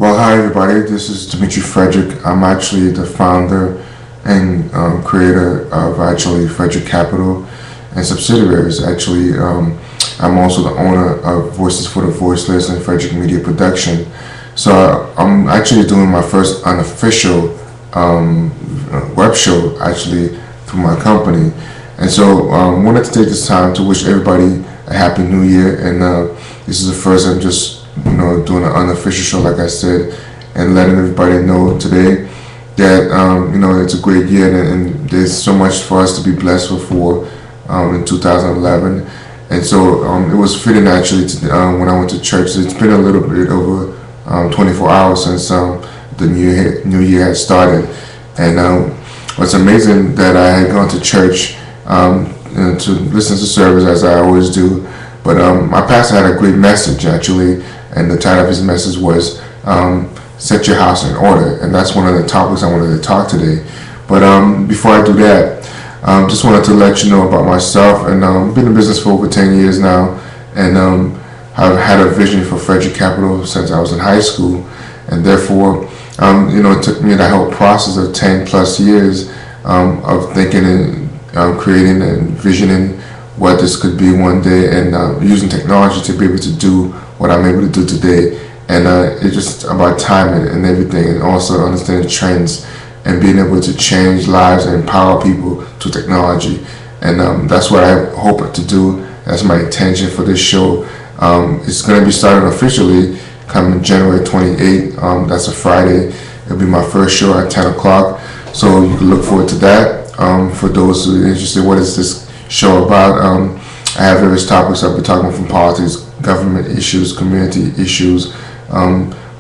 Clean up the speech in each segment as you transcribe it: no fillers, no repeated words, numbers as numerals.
Well, hi everybody. This is Dimitri Frederick. I'm actually the founder and creator of actually Frederick Capital and subsidiaries. I'm also the owner of Voices for the Voiceless and Frederick Media Production. So I'm actually doing my first unofficial web show actually through my company, and so wanted to take this time to wish everybody a happy New Year. And this is the first I'm just doing an unofficial show, like I said, and letting everybody know today that it's a great year, and there's so much for us to be blessed with for in 2011. And so it was fitting actually when I went to church. It's been a little bit over 24 hours since the new year had started, and what's amazing that I had gone to church to listen to service as I always do, but my pastor had a great message actually, and the title of his message was "Set Your House in Order," and that's one of the topics I wanted to talk today. But before I do that, just wanted to let you know about myself, and I've been in business for over 10 years now, and I've had a vision for Frederick Capital since I was in high school, and therefore, it took me the whole process of 10 plus years of thinking and creating and visioning what this could be one day, and using technology to be able to do what I'm able to do today. And it's just about timing and everything, and also understanding trends and being able to change lives and empower people to technology. And that's what I hope to do. That's my intention for this show. It's going to be starting officially coming January 28th. That's a Friday. It'll be my first show at 10 o'clock. So you can look forward to that. For those who are interested, what is this show about? I have various topics. I'll be talking from politics, government issues, community issues,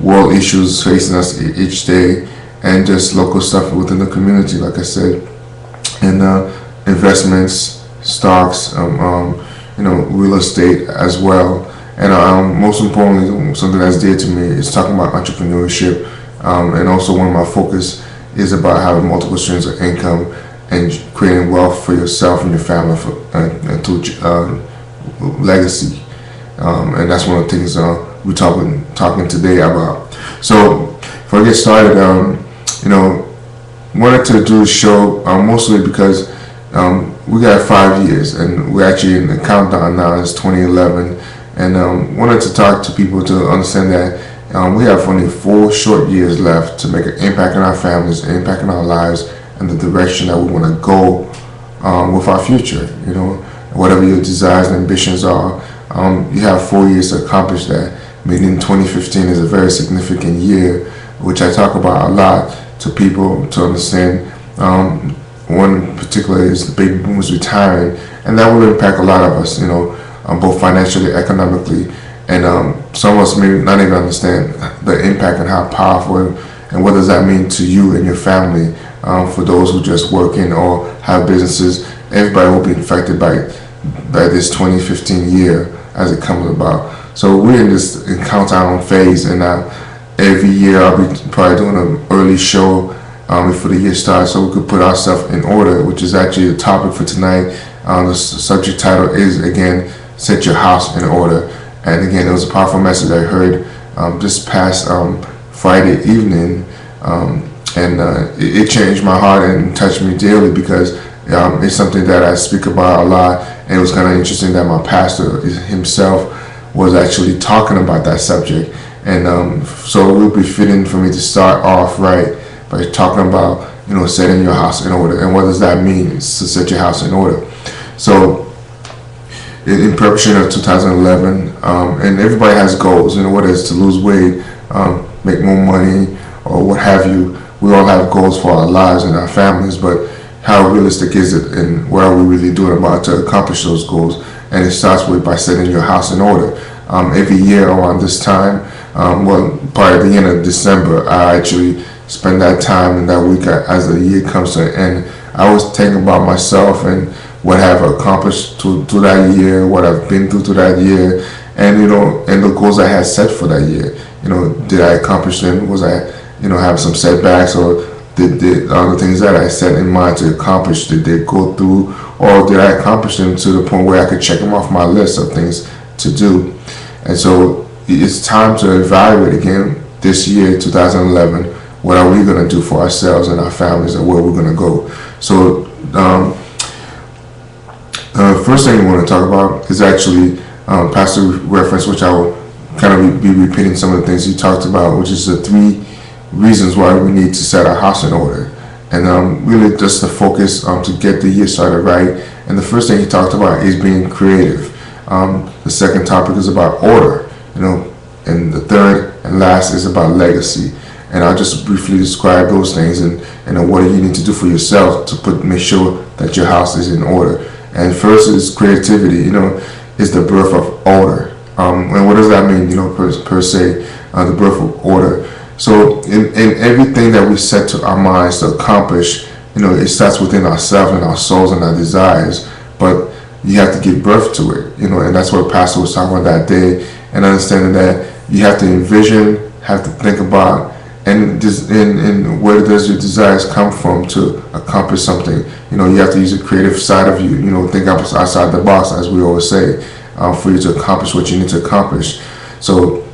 world issues facing us each day, and just local stuff within the community, like I said, and investments, stocks, real estate as well. And most importantly, something that's dear to me is talking about entrepreneurship, and also one of my focus is about having multiple streams of income and creating wealth for yourself and your family and through legacy. And that's one of the things we're talking today about. So before I get started, wanted to do a show mostly because we got 5 years, and we're actually in the countdown now. It's 2011, and wanted to talk to people to understand that we have only 4 short years left to make an impact in our families, an impact in our lives, and the direction that we want to go with our future. Whatever your desires and ambitions are, you have 4 years to accomplish that. Meaning 2015 is a very significant year, which I talk about a lot to people to understand. One in particular is the baby boomers retiring, and that will impact a lot of us, both financially, economically, and some of us may not even understand the impact and how powerful and what does that mean to you and your family. For those who just work in or have businesses, everybody will be affected by this 2015 year as it comes about. So we're in this countdown phase, and every year I'll be probably doing an early show before the year starts, so we could put ourselves in order, which is actually the topic for tonight. The subject title is, again, Set Your House in Order. And again, it was a powerful message I heard this past Friday evening, and it changed my heart and touched me daily, because it's something that I speak about a lot, and it was kind of interesting that my pastor himself was actually talking about that subject. And so it would be fitting for me to start off right by talking about setting your house in order, and what does that mean, to set your house in order. So in preparation of 2011, and everybody has goals, whether it's to lose weight, make more money, or what have you. We all have goals for our lives and our families, but how realistic is it, and what are we really doing about to accomplish those goals? And it starts by setting your house in order. Every year around this time, probably the end of December, I actually spend that time and that week as the year comes to an end. I always think about myself and what I've accomplished through that year, what I've been through that year, and and the goals I had set for that year. Did I accomplish them? Was I have some setbacks, or did the things that I set in mind to accomplish, did they go through, or did I accomplish them to the point where I could check them off my list of things to do? And so it's time to evaluate again this year, 2011, what are we going to do for ourselves and our families, and where we're going to go. So first thing we want to talk about is actually Pastor reference, which I will kind of be repeating some of the things he talked about, which is the 3 reasons why we need to set our house in order. And really just the focus to get the year started right. And the first thing he talked about is being creative. The second topic is about order, and the third and last is about legacy. And I'll just briefly describe those things and what do you need to do for yourself to make sure that your house is in order. And first is creativity, is the birth of order. And what does that mean, per se, the birth of order. So in everything that we set to our minds to accomplish, it starts within ourselves and our souls and our desires, but you have to give birth to it, and that's what Pastor was talking about that day, and understanding that you have to envision, have to think about, and where does your desires come from to accomplish something. You have to use the creative side of you, think outside the box, as we always say, for you to accomplish what you need to accomplish. So,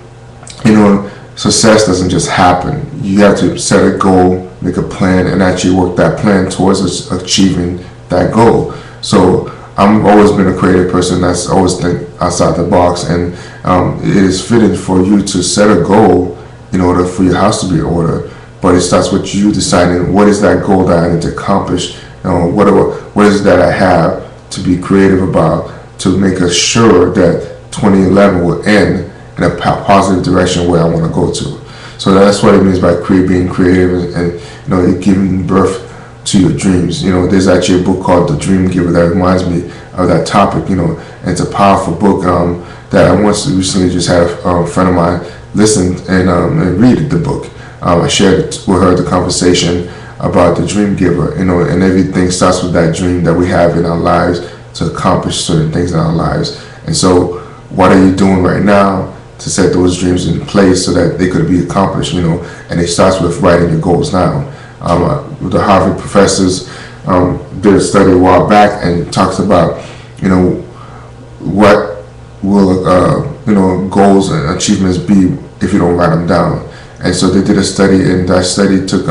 success doesn't just happen. You have to set a goal, make a plan, and actually work that plan towards achieving that goal. So I've always been a creative person that's always think outside the box, and it is fitting for you to set a goal in order for your house to be in order. But it starts with you deciding, what is that goal that I need to accomplish? What is it that I have to be creative about to make us sure that 2011 will end in a positive direction where I want to go to. So that's what it means by being creative and giving birth to your dreams. There's actually a book called The Dream Giver that reminds me of that topic. And it's a powerful book that I recently just had a friend of mine listen and read the book. I shared with her the conversation about the dream giver, and everything starts with that dream that we have in our lives to accomplish certain things in our lives. And so what are you doing right now to set those dreams in place so that they could be accomplished, and it starts with writing your goals down. The Harvard professors did a study a while back and talks about, what will, goals and achievements be if you don't write them down. And so they did a study, and that study took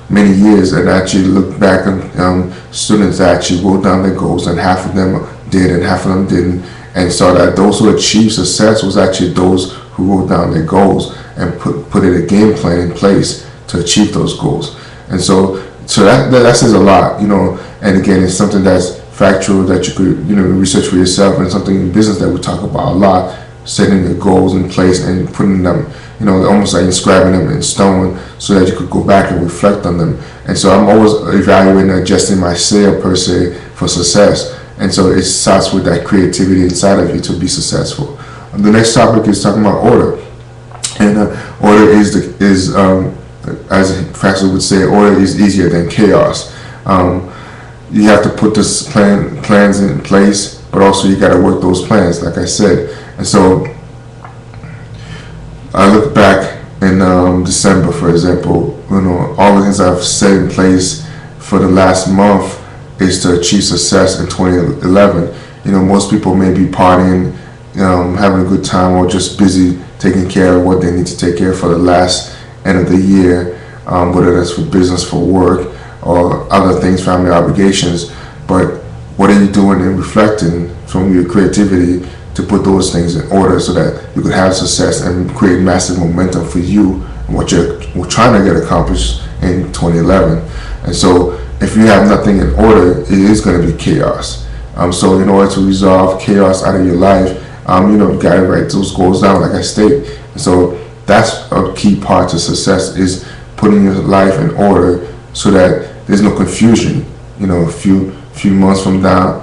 many years, and actually looked back on students that actually wrote down their goals, and half of them did and half of them didn't, and saw that those who achieved success was actually those who wrote down their goals and put a game plan in place to achieve those goals. And so that says a lot, and again, it's something that's factual that you could research for yourself, and something in business that we talk about a lot, setting your goals in place and putting them, almost like inscribing them in stone so that you could go back and reflect on them. And so I'm always evaluating and adjusting my sail per se for success. And so it starts with that creativity inside of you to be successful. The next topic is talking about order. And order is as Pastor would say, order is easier than chaos. You have to put this plans in place, but also you got to work those plans, like I said. And so I look back in December, for example, all the things I've set in place for the last month is to achieve success in 2011. Most people may be partying, having a good time, or just busy taking care of what they need to take care of for the last end of the year, whether that's for business, for work, or other things, family obligations. But what are you doing and reflecting from your creativity to put those things in order so that you could have success and create massive momentum for you and what you're trying to get accomplished in 2011. And so if you have nothing in order, it is going to be chaos. So in order to resolve chaos out of your life, you got to write those goals down, like I stated. And so that's a key part to success, is putting your life in order so that there's no confusion. A few months from now,